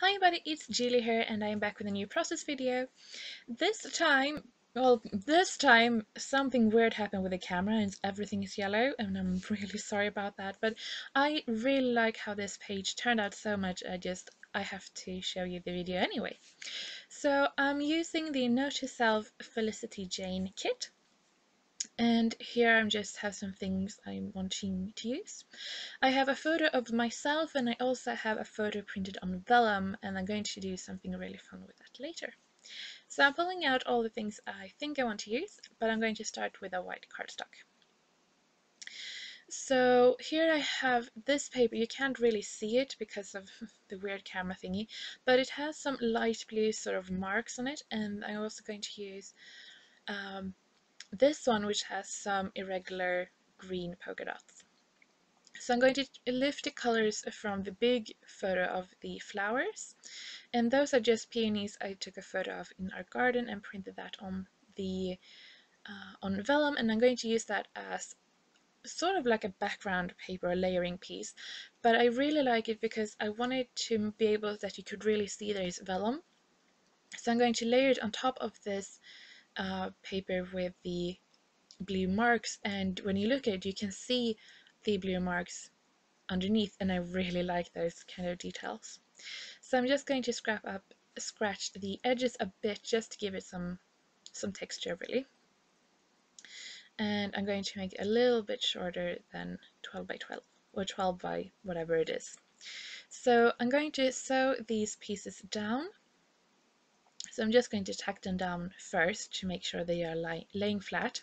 Hi everybody, it's Julie here and I am back with a new process video. This time something weird happened with the camera and everything is yellow and I'm really sorry about that, but I really like how this page turned out so much. I have to show you the video anyway. So I'm using the Note to Self Felicity Jane kit. And here I just have some things I'm wanting to use. I have a photo of myself and I also have a photo printed on vellum, and I'm going to do something really fun with that later. So I'm pulling out all the things I think I want to use, but I'm going to start with a white cardstock. So here I have this paper. You can't really see it because of the weird camera thingy, but it has some light blue sort of marks on it, and I'm also going to use this one, which has some irregular green polka dots. So I'm going to lift the colors from the big photo of the flowers, and those are just peonies I took a photo of in our garden and printed that on the on vellum, and I'm going to use that as sort of like a background paper, a layering piece. But I really like it because I wanted to be able that you could really see there is vellum. So I'm going to layer it on top of this paper with the blue marks, and when you look at it you can see the blue marks underneath, and I really like those kind of details. So I'm just going to scratch the edges a bit just to give it some texture really. And I'm going to make it a little bit shorter than 12 by 12 or 12 by whatever it is. So I'm going to sew these pieces down. So I'm just going to tack them down first to make sure they are laying flat.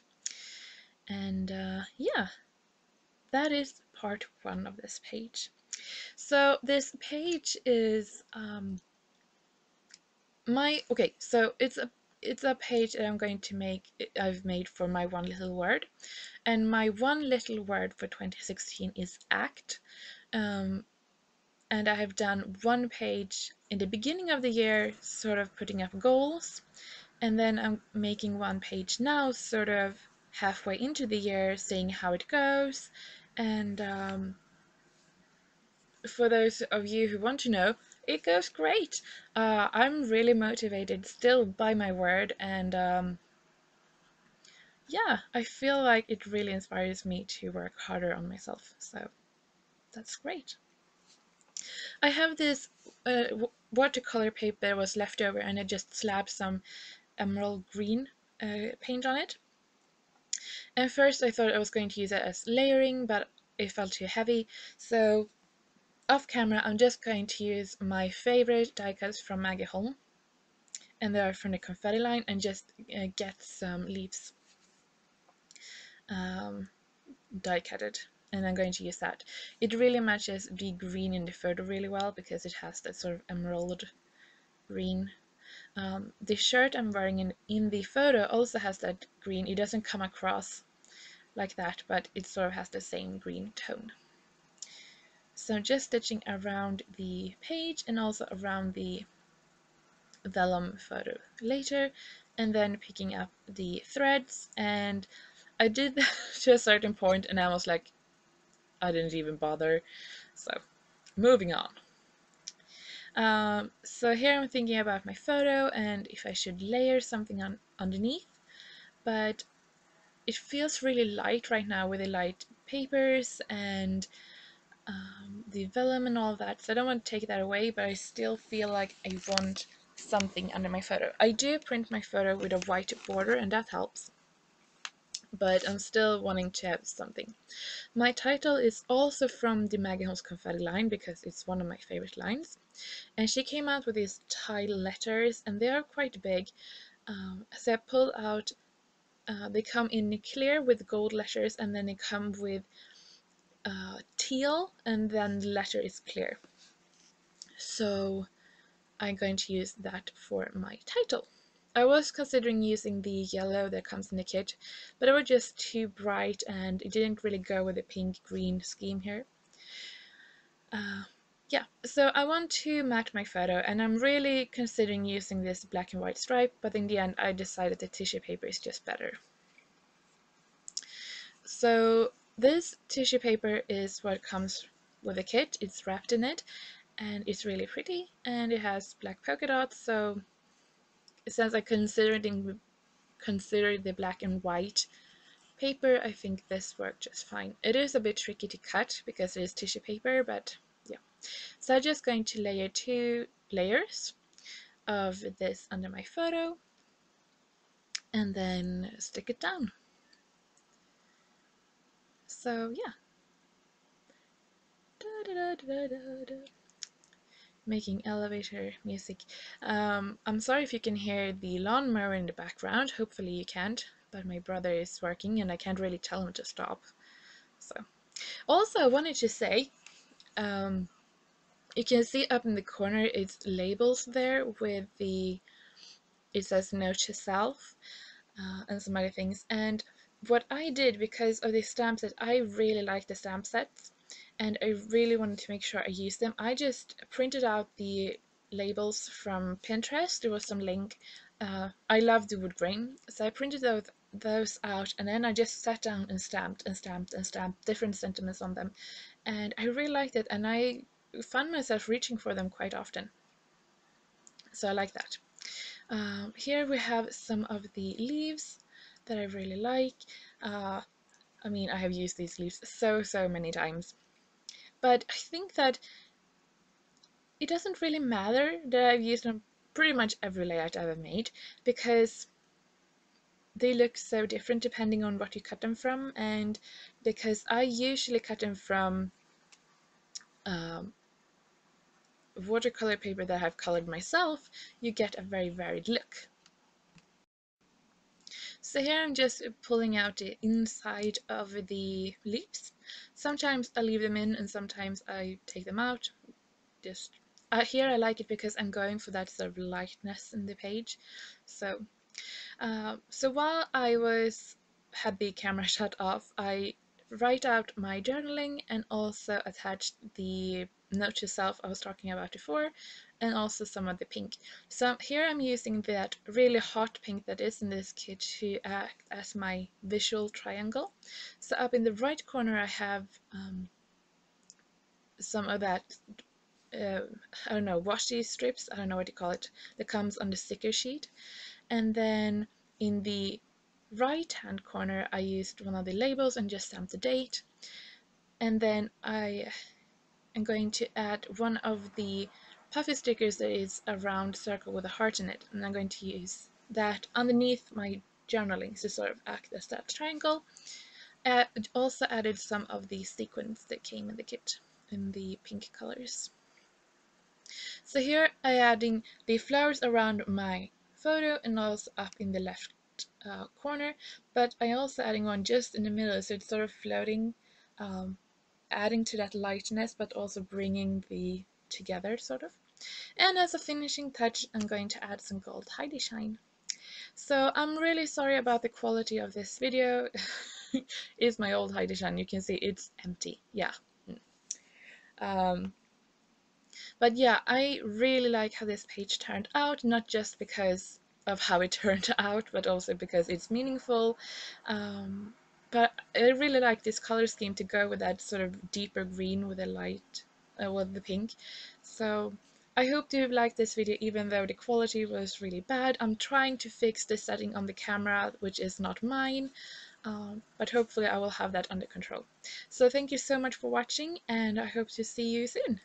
And yeah, that is part one of this page. So this page is so it's a page that I'm going to make. I've made for my one little word, and my one little word for 2016 is act. And I have done one page in the beginning of the year, sort of putting up goals, and then I'm making one page now, sort of halfway into the year, seeing how it goes. And for those of you who want to know, it goes great. I'm really motivated still by my word, and yeah, I feel like it really inspires me to work harder on myself, so that's great. I have this watercolor paper that was left over, and I just slapped some emerald green paint on it. And first I thought I was going to use it as layering, but it felt too heavy, so off camera I'm just going to use my favorite die cuts from Maggie Holm, and they are from the confetti line, and just get some leaves die cutted, and I'm going to use that. It really matches the green in the photo really well because it has that sort of emerald green. The shirt I'm wearing in the photo also has that green. It doesn't come across like that, but it sort of has the same green tone. So I'm just stitching around the page and also around the vellum photo later, and then picking up the threads. And I did to a certain point and I was like, I didn't even bother, so moving on. So here I'm thinking about my photo and if I should layer something underneath, but it feels really light right now with the light papers and the vellum and all that, so I don't want to take that away, but I still feel like I want something under my photo. I do print my photo with a white border and that helps, but I'm still wanting to have something. My title is also from the Maggie Holmes Confetti line because it's one of my favorite lines, and she came out with these tile letters and they are quite big. So I pulled out, they come in clear with gold letters, and then they come with teal, and then the letter is clear. So I'm going to use that for my title. I was considering using the yellow that comes in the kit, but it was just too bright and it didn't really go with the pink-green scheme here. Yeah, so I want to match my photo, and I'm really considering using this black and white stripe, but in the end I decided that tissue paper is just better. So this tissue paper is what comes with the kit. It's wrapped in it, and it's really pretty, and it has black polka dots, so since I considered the black and white paper, I think this worked just fine. It is a bit tricky to cut because it is tissue paper, but yeah. So I'm just going to layer 2 layers of this under my photo and then stick it down. So yeah. Da, da, da, da, da. Making elevator music. I'm sorry if you can hear the lawnmower in the background. Hopefully you can't, but my brother is working and I can't really tell him to stop. So, also I wanted to say, you can see up in the corner it's labels there with it says note to self, and some other things. And what I did, because of the stamp set, I really like the stamp sets and I really wanted to make sure I used them. I just printed out the labels from Pinterest. There was some link. I love the wood grain, so I printed those out, and then I just sat down and stamped and stamped and stamped different sentiments on them, and I really liked it, and I found myself reaching for them quite often. So I like that. Here we have some of the leaves that I really like. I mean, I have used these leaves so many times, but I think that it doesn't really matter that I've used them pretty much every layout I've ever made, because they look so different depending on what you cut them from, and because I usually cut them from um, watercolor paper that I've colored myself, you get a very varied look. So here I'm just pulling out the inside of the leaves. Sometimes I leave them in and sometimes I take them out. Just here I like it because I'm going for that sort of lightness in the page. So so while I had the camera shut off, I write out my journaling and also attached the note to self I was talking about before, and also some of the pink. So here I'm using that really hot pink that is in this kit to act as my visual triangle. So up in the right corner I have some of that, I don't know, washi strips, I don't know what you call it, that comes on the sticker sheet. And then in the right hand corner I used one of the labels and just stamped the date. And then I am going to add one of the puffy stickers that is a round circle with a heart in it, and I'm going to use that underneath my journaling to sort of act as that triangle. Also added some of the sequins that came in the kit in the pink colors. So here I'm adding the flowers around my photo and also up in the left corner, but I'm also adding one just in the middle, so it's sort of floating, adding to that lightness but also bringing the together sort of. And as a finishing touch I'm going to add some gold Heidi shine. So I'm really sorry about the quality of this video. It's my old Heidi shine, you can see it's empty, yeah. Um, But yeah, I really like how this page turned out, not just because of how it turned out, but also because it's meaningful. But I really like this color scheme to go with that sort of deeper green with the light, with the pink. So I hope you've liked this video, even though the quality was really bad. I'm trying to fix the setting on the camera, which is not mine, but hopefully I will have that under control. So thank you so much for watching, and I hope to see you soon.